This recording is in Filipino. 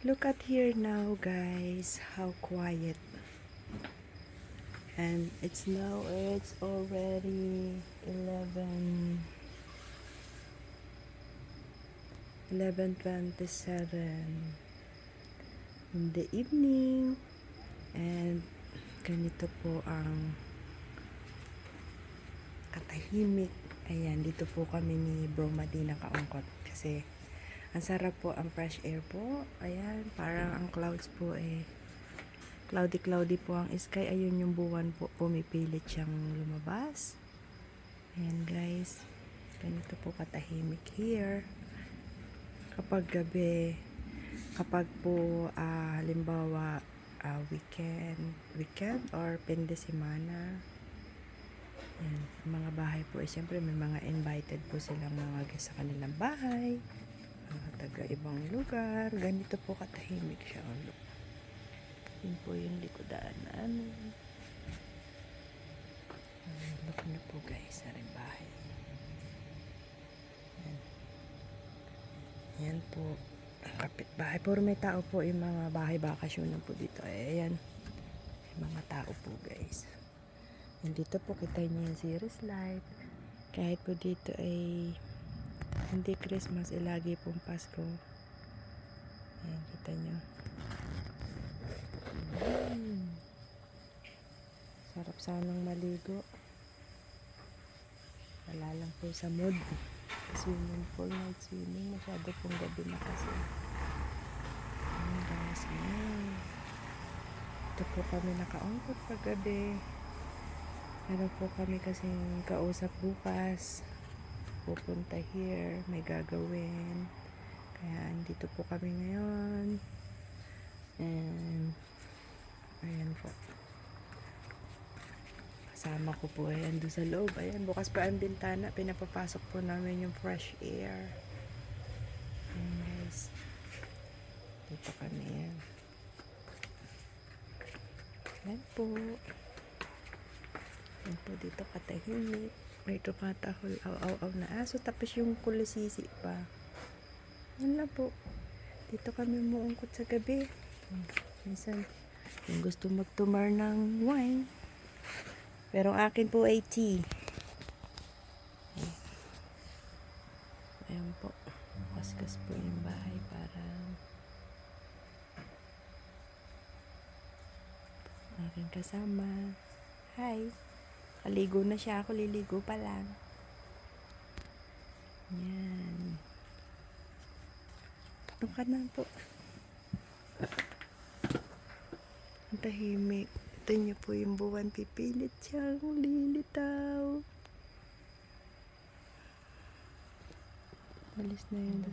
Look at here now, guys. How quiet. And it's already 11:27 in the evening. And ganito po ang katahimik. Ayan, dito po kami ni Bro Madi nakaungkot kasi ang sarap po ang fresh air po. Ayan, parang ang clouds po cloudy po ang sky. Ayun yung buwan po, pumipilit siyang lumabas. Ayan guys, ganito po katahimik here. Kapag gabi, kapag po halimbawa weekend or fin de semana, yan, mga bahay po siyempre may mga invited po silang mga guest sa kanilang bahay, mga taga ibang lugar. Ganito po katahimik siya. Yun po yung likodan namin. Look na po guys sa rin bahay. Yan po ang kapitbahay. Puro may tao po, yung mga bahay bakasyonan po dito. Ayan, may mga tao po guys. Nandito po kita niyo yung Cirrus Light. Kahit po dito ay hindi Christmas, lagi pong Pasko. Ayan, kita nyo. Sarap sanang maligo. Wala lang po sa mood. Swimming pool, night swimming. Masyado pong gabi na kasi. Ayan guys, ayan. Ito po kami nakaungkot pag gabi. Meron po kami kasing kausap bukas. Pupunta here, may gagawin. Kaya andito po kami ngayon. And ayan po. Kasama ko po ayan doon sa loob. Ayan, bukas pa ang bintana. Pinapapasok po namin yung fresh air. Ayan guys. Dito kami yan. Ayan po. Ayan po dito katahimik. May tumatahol aw na aso. Tapos yung kulisisi pa. Yan lang po. Dito kami umuungkot sa gabi. Minsan, yung gusto magtumar ng wine. Pero ang akin po ay tea. Ayan po. Kaskas po yung bahay para aking kasama. Hi. Kaligo na siya. Ako liligo pa lang. Yan. Doon ka na po. Ang tahimik. Ito niyo po yung buwan. Pipilit siyang lilitaw. Alis na yun.